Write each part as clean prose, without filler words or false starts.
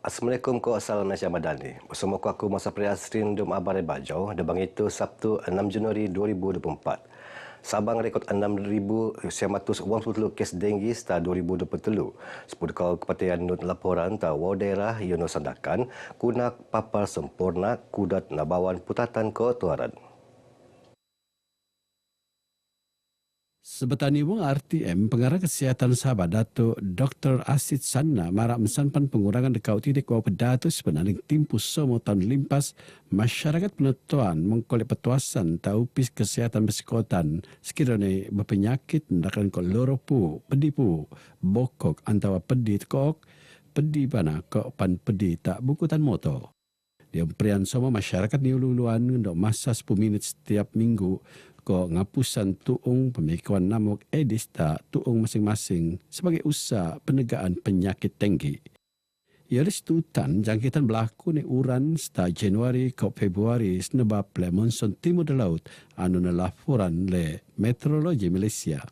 Assalamualaikum ko asal Malaysia Madani. Bersama aku Masa Priasrin Dum Abare Bajau, debang itu Sabtu 6 Januari 2024. Sabang rekod 6,180 kes denggi seta 2023. Sepuluh kau kepatian nut laporan ta wau daerah Yono Sandakan, kunak papar sempurna kudat nabawan putatan ko tuaran. Sebetani wong RTM, Pengarah Kesihatan Sabah Datuk Dr. Asid Sanna marak mensanpan pengurangan dekau tidik wau pedatu sebenarnya timpu somo tahun limpas masyarakat penentuan mengkolek petuasan taupis kesihatan bersikotan sekiranya berpenyakit ndakan ko loropu, pedipu, bokok antawa pedi kok, pedi bana kok pan pedi tak bukutan moto. Dia berian semua masyarakat ni ulu-uluan untuk masa 10 minit setiap minggu ko ngapusan tuung pemikuan namuk Aedes tak tuung masing-masing sebagai usaha penegaan penyakit denggi. Ia restutan jangkitan berlaku ni uran sejak Januari ke Februari sebab le monsun timur de laut anu laporan le meteorologi Malaysia.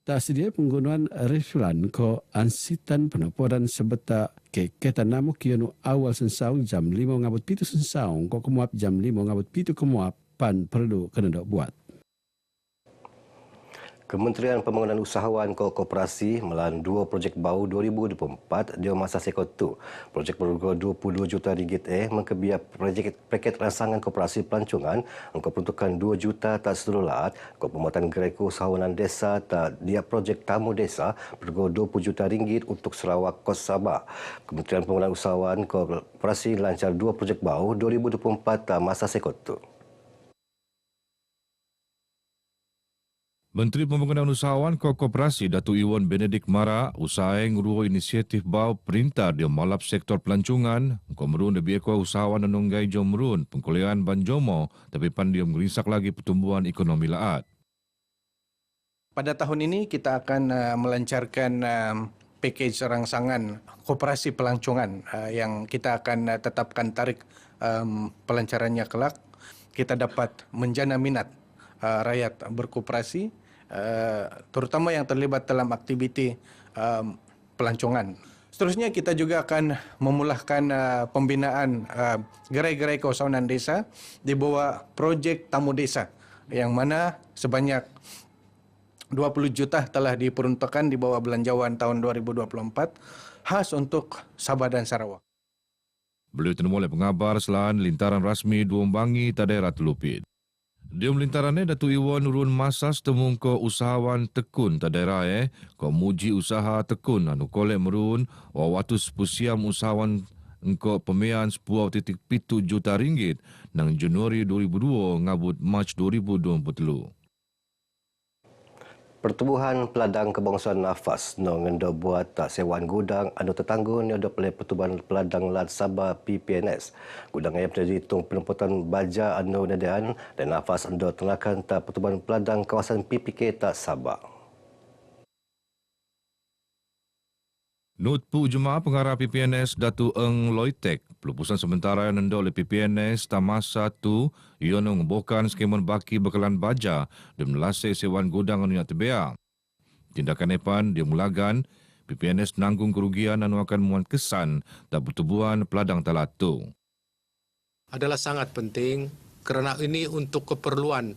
Tak sedia penggunaan refulan ko ansitan penaporan sebeta keketan namuk kianu awal sensaung jam 5 ngabut pitu sensaung ko kemuap jam 5 ngabut pitu kemuap pan perlu kena dok buat. Kementerian Pembangunan Usahawan Koperasi melan 2 projek bau 2024 di masa sekotu. Projek berharga 22 juta ringgit mengkebiar paket ransangan koperasi pelancongan engkau peruntukan 2 juta tak seluruhat engkau pembuatan gerai keusahawanan desa tak dia projek tamu desa berharga 20 juta ringgit untuk Sarawak Kos Sabah. Kementerian Pembangunan Usahawan Koperasi lancar 2 projek bau 2024 tak masa sekotu. Menteri Pembangunan Usahawan Koperasi Datuk Iwan Benedict Mara usaha ngurua inisiatif bau perintah dia malap sektor pelancongan merun lebih ekor usahawan nanunggai jom merun pengkuliahan Banjomo tapi pan dia merisak lagi pertumbuhan ekonomi laat. Pada tahun ini kita akan melancarkan pakej rangsangan koperasi pelancongan yang kita akan tetapkan tarikh pelancarannya kelak. Kita dapat menjana minat rakyat berkoperasi terutama yang terlibat dalam aktiviti pelancongan. Seterusnya kita juga akan memulahkan pembinaan gerai-gerai keusahawanan desa di bawah projek Tamu Desa yang mana sebanyak 20 juta telah diperuntukkan di bawah belanjawan tahun 2024 khas untuk Sabah dan Sarawak. Beliau tenemu oleh pengabar selain lintaran rasmi Duombangi ta daerah Telupit. Dia melintarannya Datuk Iwan urun masa setemu ko usahawan tekun ta daerah ko muji usaha tekun anu kolek merun waktu sepusiam usahawan engko pemean 10.7 juta ringgit nang Januari 2002 ngabut Mac 2023. Pertubuhan Peladang Kebangsaan Nafas no ngendo buat tak sewan gudang anu tetanggu ni ada oleh Pertubuhan Peladang Lat Sabah PPNS. Gudang yang terjadi tung penempatan baja anu nadaan dan Nafas ando tenakan tak Pertubuhan Peladang kawasan PPK tak Sabah. Nutpu Jemaah Pengarah PPNS Datu Eng Loitek, pelupusan sementara yang nendo oleh PPNS tamasa tu ia mengebohkan skemen baki bekalan baja dan melasih sewan gudang anu yang terbeak. Tindakan epan dia mulagan PPNS nanggung kerugian anu akan muat kesan tak pertubuhan Peladang Talatu. Adalah sangat penting kerana ini untuk keperluan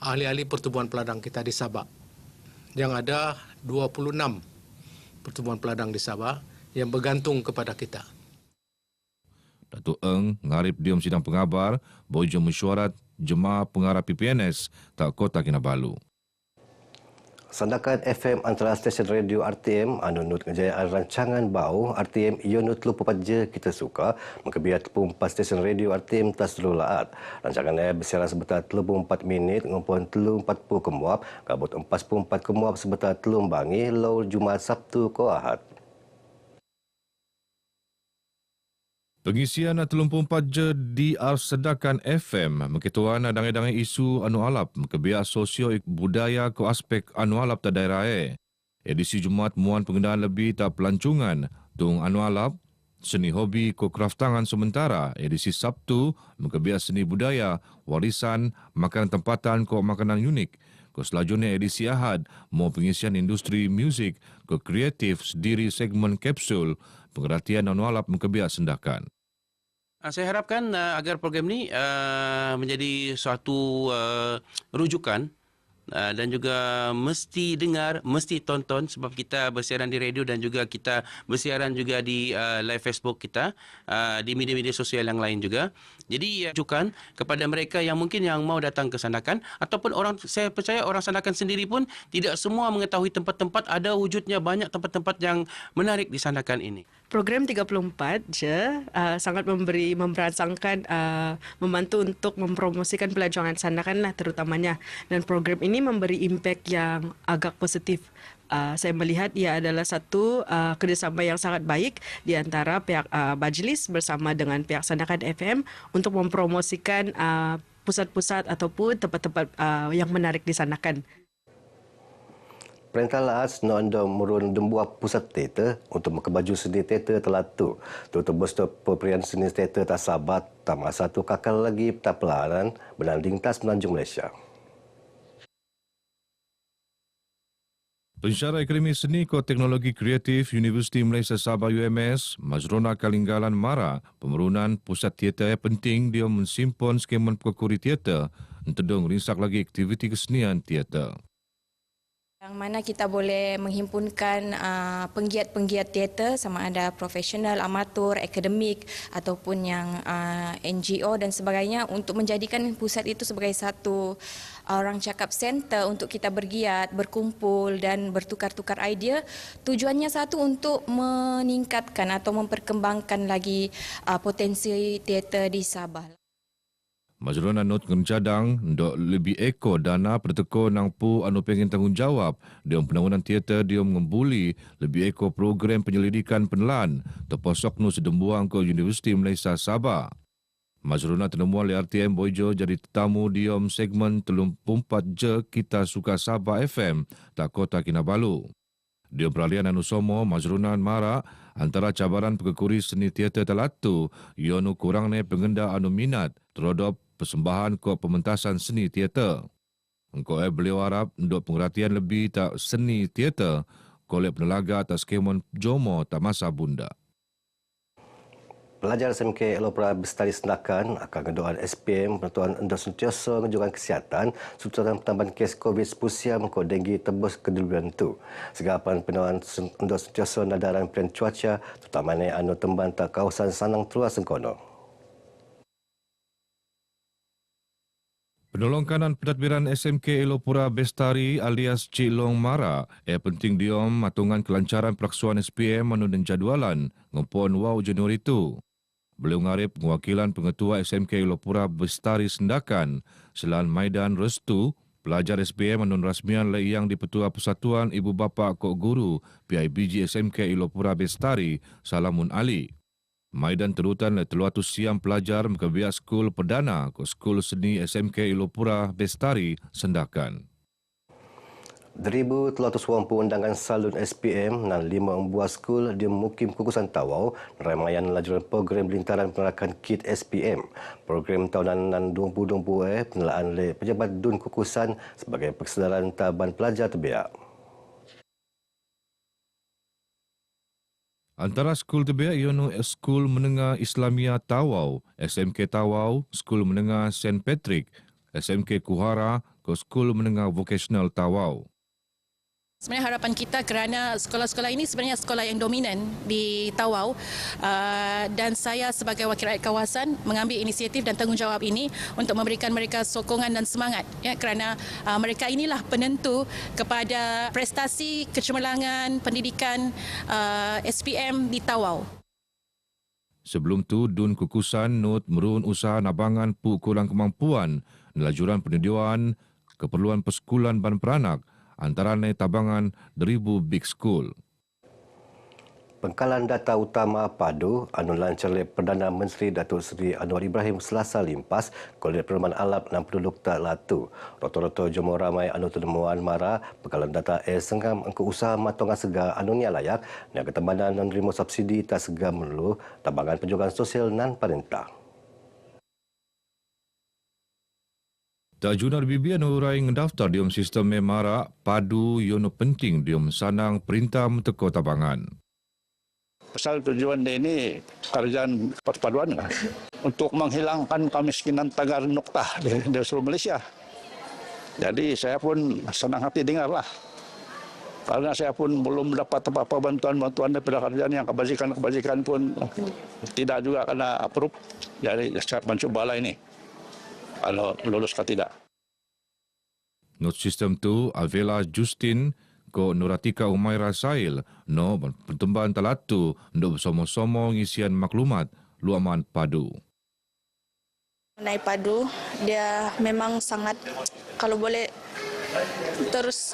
ahli-ahli pertubuhan peladang kita di Sabah. Yang ada 26 pertubuhan peladang di Sabah yang bergantung kepada kita. Datuk Eng ngarip diam sidang pengabar bojo mesyuarat Jemaah Pengarah PPNS tak Kota Kinabalu. Sandakan FM antara stesen radio RTM anunut kejayaan rancangan bau RTM Ionut Lupa Je Kita Suka mengkebiar tepung 4 stesen radio RTM tas laat. Rancangan bersiaran sebentar 34 minit ngumpul 40 kemuap kabut 44 kemuap sebentar telung bangi lau Jumaat Sabtu ko Ahad. Pengisian 34 je di Arsedakan FM mengketuan dangai-dangai isu anu alap kebiak sosio budaya ke aspek anu alap ta daerah Edisi Jumaat muan pengendaan lebih tak pelancongan tung anu alap seni hobi ko kraftangan sementara edisi Sabtu mengkebiak seni budaya warisan makanan tempatan ko makanan unik ko selanjutnya edisi Ahad mau pengisian industri muzik ke kreatif sendiri segmen kapsul pengertian non walap mengkebiak sendakan. Saya harapkan agar program ini menjadi suatu rujukan dan juga mesti dengar, mesti tonton sebab kita bersiaran di radio dan juga kita bersiaran juga di live Facebook kita, di media-media sosial yang lain juga. Jadi rujukan kepada mereka yang mungkin yang mau datang ke Sandakan ataupun orang, saya percaya orang Sandakan sendiri pun tidak semua mengetahui tempat-tempat, ada wujudnya banyak tempat-tempat yang menarik di Sandakan ini. Program 34 je sangat merangsangkan membantu untuk mempromosikan pelancongan Sandakan lah terutamanya, dan program ini memberi impak yang agak positif. Saya melihat ia adalah satu kerjasama yang sangat baik di antara pihak Majlis bersama dengan pihak Sandakan FM untuk mempromosikan pusat-pusat ataupun tempat-tempat yang menarik di Sandakan. Perintah Laas anda merun dembuah pusat teater untuk mengkebaju seni teater telatu. Tutup bosto peperian seni teater tak sabat, tak masa tu kakal lagi tak pelanan menanding tas Menanjung Malaysia. Pensyarah Akademi Seni ko Teknologi Kreatif Universiti Malaysia Sabah UMS, Mazrona Kalinggalan Mara, pemerunan pusat teater yang penting dia mensimpon skeman pekuri teater, entedong rinsak lagi aktiviti kesenian teater. Yang mana kita boleh menghimpunkan penggiat-penggiat teater sama ada profesional, amatur, akademik ataupun yang NGO dan sebagainya untuk menjadikan pusat itu sebagai satu orang cakap center untuk kita bergiat, berkumpul dan bertukar-tukar idea. Tujuannya satu untuk meningkatkan atau memperkembangkan lagi potensi teater di Sabah. Mazrona not ngencadang ndok lebih eko dana perteko nang pu anu pengen tanggungjawab dia penangunan teater dia mengembuli lebih eko program penyelidikan penelan terposok nu sedembuang ke Universiti Malaysia Sabah. Mazrona tenemuan le RTM Boyjo jadi tetamu diom segmen 34 je Kita Suka Sabah FM tak Kota Kinabalu. Dia peralihan anu somo Mazruna Mara antara cabaran pekekuri seni teater telatu ionu kurangnya pengenda anu minat terhadap persembahan ke pementasan seni teater. Engkau beliau harap untuk pengertian lebih tak seni teater kolek penelaga atas skemon Jomo tak masa bunda. Pelajar SMK Elopra Bestari Sendakan akan ngedoan SPM Penentuan Endor Sentiasa Ngejuran Kesihatan Sultan Penambahan Kes COVID Spusia Mengko Denggi Tebus Keduluan Tu. Segapan Penentuan Endor Sentiasa Nadaran Pilihan Cuaca terutamanya anu temban tak kawasan Sanang Terluar Sengkono. Penolong kanan pentadbiran SMK Elopura Bestari alias Cik Long Mara penting diom matungan kelancaran pelaksuan SPM menurut jadualan ngempon wow Januari itu. Beliau ngarip pengakilan pengetua SMK Elopura Bestari Sendakan Selan Maidan Restu, pelajar SPM menun rasmian yang di Petua Persatuan Ibu Bapa Kok Guru PIBG SMK Elopura Bestari Salamun Ali. Maidan terutan le 300 siam pelajar mengkebiak skul perdana ke Skul Seni SMK Elopura Bestari Sendakan. 1,380 undangan salun SPM dan 5 buah skul di Mukim Kukusan Tawau ramaian lajuran program lintaran penerakan kit SPM. Program tahunan 2020 penelaan oleh pejabat Dun Kukusan sebagai persedaran taban pelajar terbiak. Antara skul terbiak iaitu Skul Menengah Islamia Tawau, SMK Tawau, Skul Menengah St. Patrick, SMK Kuhara ke Skul Menengah Vocational Tawau. Sebenarnya harapan kita kerana sekolah-sekolah ini sebenarnya sekolah yang dominan di Tawau dan saya sebagai wakil rakyat kawasan mengambil inisiatif dan tanggungjawab ini untuk memberikan mereka sokongan dan semangat ya, kerana mereka inilah penentu kepada prestasi kecemerlangan pendidikan SPM di Tawau. Sebelum tu, Dun Kukusan not merun usaha nabangan pu kurang kemampuan lajuran penyediaan keperluan persekulan ban peranak antaranya tabangan 1000 big school. Pengkalan data utama PADU anu lancar oleh Perdana Menteri Datuk Seri Anwar Ibrahim Selasa limpas kolej perumahan alat dan penduduk tak latu. Roto-roto jomo ramai anu tenemuan mara pengkalan data sengam ke usaha matongan segar anu nia layak dan ketembanan non rimo subsidi tak segar melulu tabangan penjualan sosial non parentah. Tak junar bibian urai ngedaftar diom sistem memara padu yono penting diom sanang perintah menteko tabangan. Pasal tujuan dia ini kerjaan perpaduan lah, untuk menghilangkan kemiskinan tagar noktah di seluruh Malaysia. Jadi saya pun senang hati dengarlah. Karena saya pun belum dapat apa-apa bantuan-bantuan daripada kerajaan, yang kebajikan-kebajikan pun tidak juga kena approve. Jadi saya mencubalah ini, kalau lulus ke tidak. Not sistem tu Alvela Justin ko Nuratika Umaira Sail no pertumbuhan talatu untuk bersama-sama ngisian maklumat luaman padu. Mengenai padu, dia memang sangat, kalau boleh terus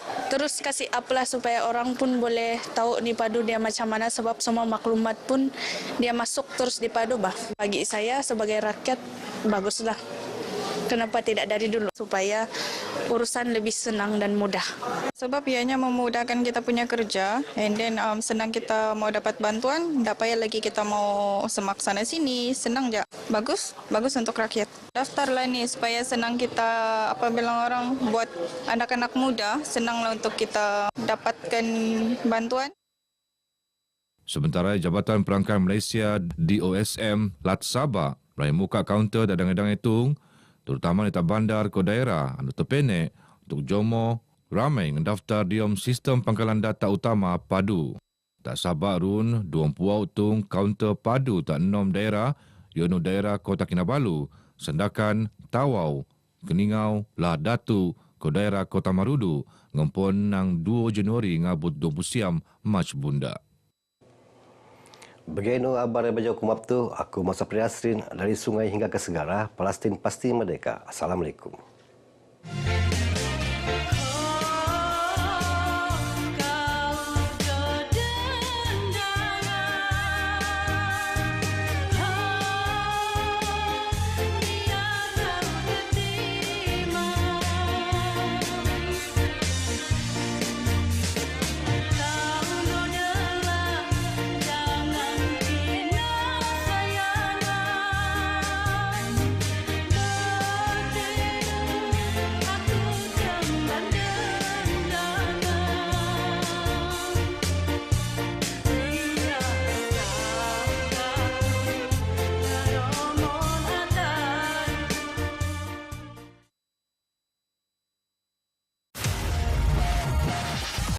kasih up lah supaya orang pun boleh tahu ni padu dia macam mana, sebab semua maklumat pun dia masuk terus di padu bah. Bagi saya sebagai rakyat baguslah. Kenapa tidak dari dulu, supaya urusan lebih senang dan mudah. Sebab ianya memudahkan kita punya kerja, and then senang kita mau dapat bantuan, tak payah lagi kita mau semak sana sini, senang je. Bagus untuk rakyat. Daftarlah ni supaya senang kita, apabila orang buat anak-anak muda, senanglah untuk kita dapatkan bantuan. Sementara Jabatan Perangkat Malaysia DOSM Lat Sabah mulai muka kaunter dadang-dadang hitung, terutama di bandar ke daerah anu terpenek untuk jomo ramai mendaftar diom sistem pangkalan data utama padu. Tak sabar run 20 utung kaunter padu tak 6 daerah, iaitu daerah Kota Kinabalu, Sandakan, Tawau, Keningau, Lah Datu ke daerah Kota Marudu ngempon nang 2 Januari ngabut 20 siam Mac Bunda. Begini abar yang berjauh kumap tu, aku Masa Priasrin dari sungai hingga ke segara, Palestin pasti merdeka. Assalamualaikum.